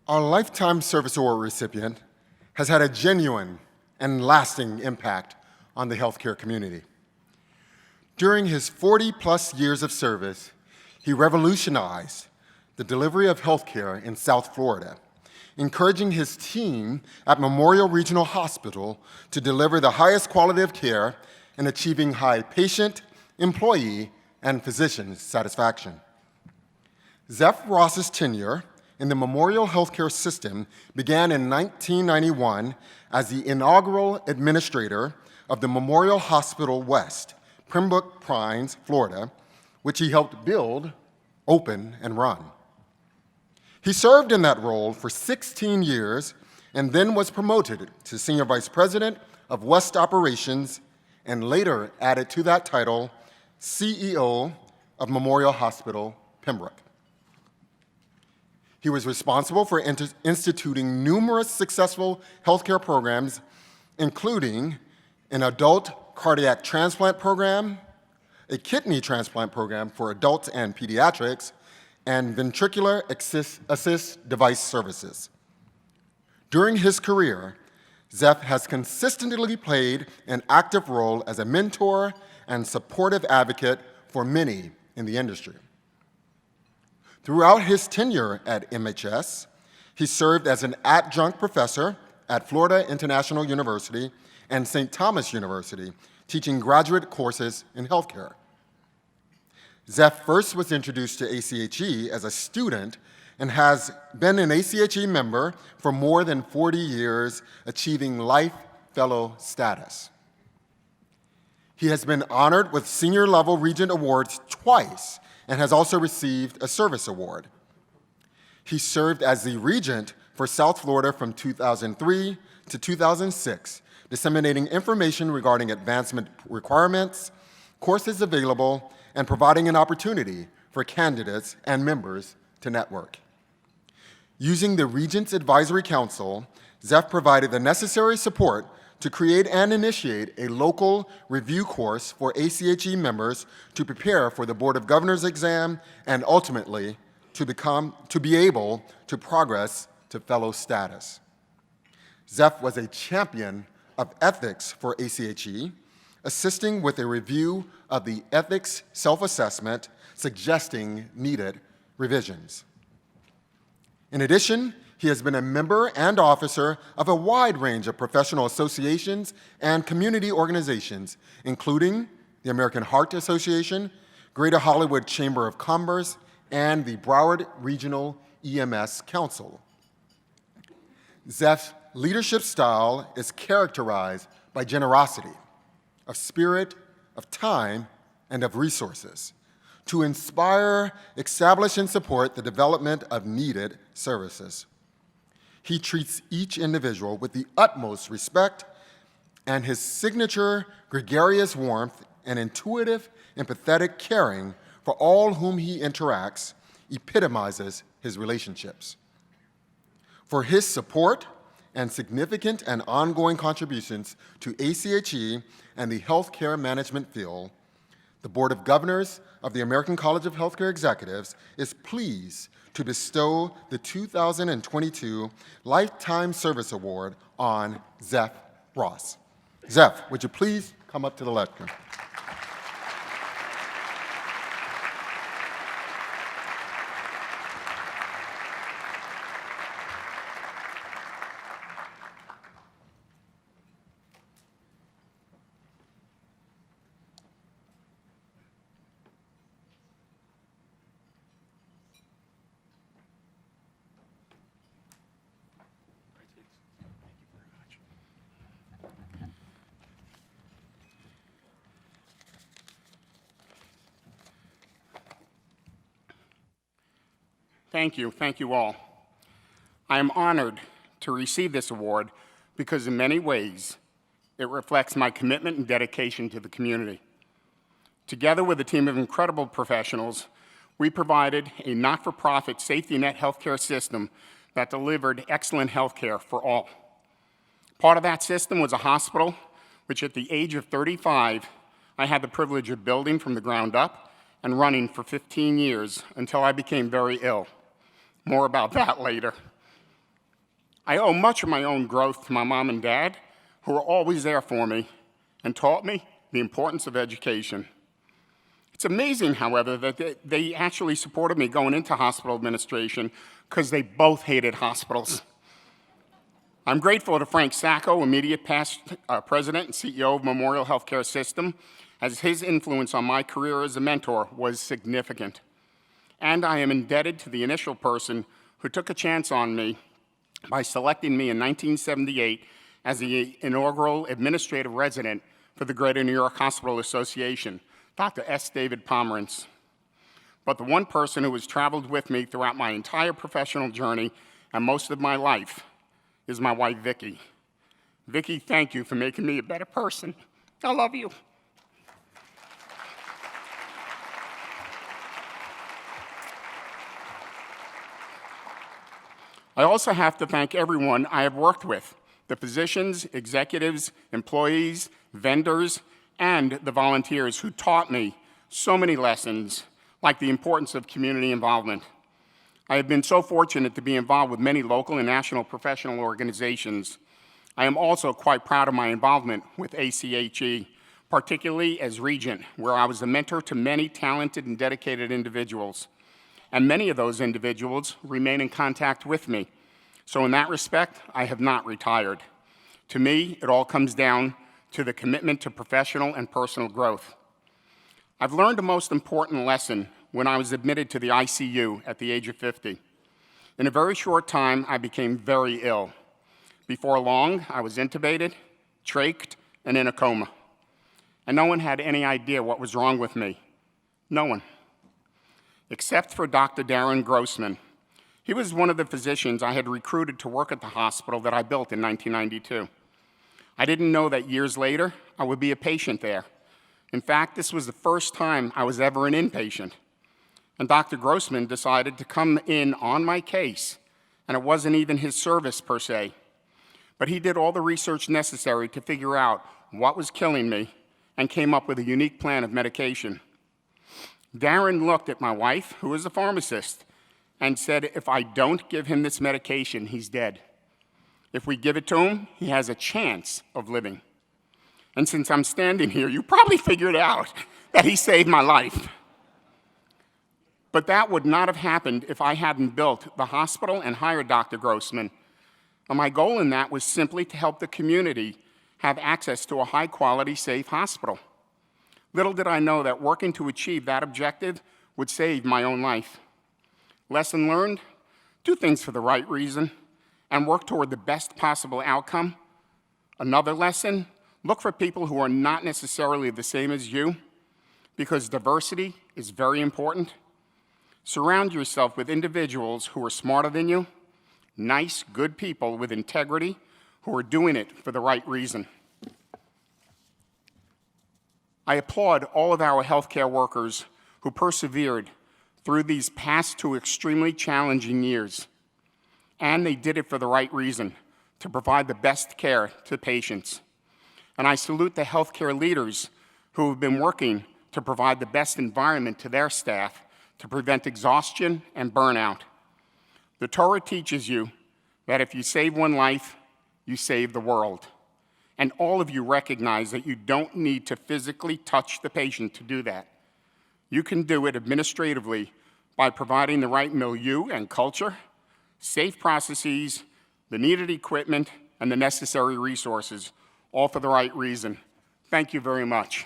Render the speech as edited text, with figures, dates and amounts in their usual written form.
Our Lifetime Service Award recipient has had a genuine and lasting impact on the healthcare community. During his 40-plus years of service, he revolutionized the delivery of healthcare in South Florida, encouraging his team at Memorial Regional Hospital to deliver the highest quality of care and achieving high patient, employee, and physician satisfaction. Zeff Ross's tenure in the Memorial Healthcare System began in 1991 as the inaugural administrator of the Memorial Hospital West, Pembroke Pines, Florida, which he helped build, open, and run. He served in that role for 16 years and then was promoted to Senior Vice President of West Operations and later added to that title CEO of Memorial Hospital, Pembroke. He was responsible for instituting numerous successful healthcare programs, including an adult cardiac transplant program, a kidney transplant program for adults and pediatrics, and ventricular assist device services. During his career, Zeff has consistently played an active role as a mentor and supportive advocate for many in the industry. Throughout his tenure at MHS, he served as an adjunct professor at Florida International University and St. Thomas University, teaching graduate courses in healthcare. Zeff first was introduced to ACHE as a student and has been an ACHE member for more than 40 years, achieving Life Fellow status. He has been honored with senior level Regent Awards twice and has also received a service award. He served as the Regent for South Florida from 2003 to 2006, disseminating information regarding advancement requirements, courses available, and providing an opportunity for candidates and members to network. Using the Regents Advisory Council, Zeff provided the necessary support to create and initiate a local review course for ACHE members to prepare for the Board of Governors exam and ultimately to be able to progress to fellow status. Zeff was a champion of ethics for ACHE, assisting with a review of the ethics self-assessment, suggesting needed revisions. In addition, he has been a member and officer of a wide range of professional associations and community organizations, including the American Heart Association, Greater Hollywood Chamber of Commerce, and the Broward Regional EMS Council. Zeff's leadership style is characterized by generosity, of spirit, of time, and of resources to inspire, establish, and support the development of needed services. He treats each individual with the utmost respect, and his signature gregarious warmth and intuitive, empathetic caring for all whom he interacts epitomizes his relationships. For his support and significant and ongoing contributions to ACHE and the healthcare management field, the Board of Governors of the American College of Healthcare Executives is pleased to bestow the 2022 Lifetime Service Award on Zeff Ross. Zeff, would you please come up to the lectern? Thank you all. I am honored to receive this award because in many ways, it reflects my commitment and dedication to the community. Together with a team of incredible professionals, we provided a not-for-profit safety net healthcare system that delivered excellent healthcare for all. Part of that system was a hospital, which at the age of 35, I had the privilege of building from the ground up and running for 15 years until I became very ill. More about that later. I owe much of my own growth to my mom and dad, who were always there for me and taught me the importance of education. It's amazing, however, that they actually supported me going into hospital administration because they both hated hospitals. I'm grateful to Frank Sacco, immediate past president and CEO of Memorial Healthcare System, as his influence on my career as a mentor was significant. And I am indebted to the initial person who took a chance on me by selecting me in 1978 as the inaugural administrative resident for the Greater New York Hospital Association, Dr. S. David Pomerantz. But the one person who has traveled with me throughout my entire professional journey and most of my life is my wife, Vicki. Vicki, thank you for making me a better person. I love you. I also have to thank everyone I have worked with, the physicians, executives, employees, vendors, and the volunteers who taught me so many lessons, like the importance of community involvement. I have been so fortunate to be involved with many local and national professional organizations. I am also quite proud of my involvement with ACHE, particularly as regent, where I was a mentor to many talented and dedicated individuals. And many of those individuals remain in contact with me. So in that respect, I have not retired. To me, it all comes down to the commitment to professional and personal growth. I've learned a most important lesson when I was admitted to the ICU at the age of 50. In a very short time, I became very ill. Before long, I was intubated, trached, and in a coma. And no one had any idea what was wrong with me. No one. Except for Dr. Darren Grossman. He was one of the physicians I had recruited to work at the hospital that I built in 1992. I didn't know that years later, I would be a patient there. In fact, this was the first time I was ever an inpatient. And Dr. Grossman decided to come in on my case, and it wasn't even his service per se. But he did all the research necessary to figure out what was killing me and came up with a unique plan of medication. Darren looked at my wife, who is a pharmacist, and said, if I don't give him this medication, he's dead. If we give it to him, he has a chance of living. And since I'm standing here, you probably figured out that he saved my life. But that would not have happened if I hadn't built the hospital and hired Dr. Grossman. And my goal in that was simply to help the community have access to a high-quality, safe hospital. Little did I know that working to achieve that objective would save my own life. Lesson learned, do things for the right reason and work toward the best possible outcome. Another lesson, look for people who are not necessarily the same as you, because diversity is very important. Surround yourself with individuals who are smarter than you, nice, good people with integrity who are doing it for the right reason. I applaud all of our healthcare workers who persevered through these past two extremely challenging years. And they did it for the right reason, to provide the best care to patients. And I salute the healthcare leaders who have been working to provide the best environment to their staff to prevent exhaustion and burnout. The Torah teaches you that if you save one life, you save the world. And all of you recognize that you don't need to physically touch the patient to do that. You can do it administratively by providing the right milieu and culture, safe processes, the needed equipment, and the necessary resources, all for the right reason. Thank you very much.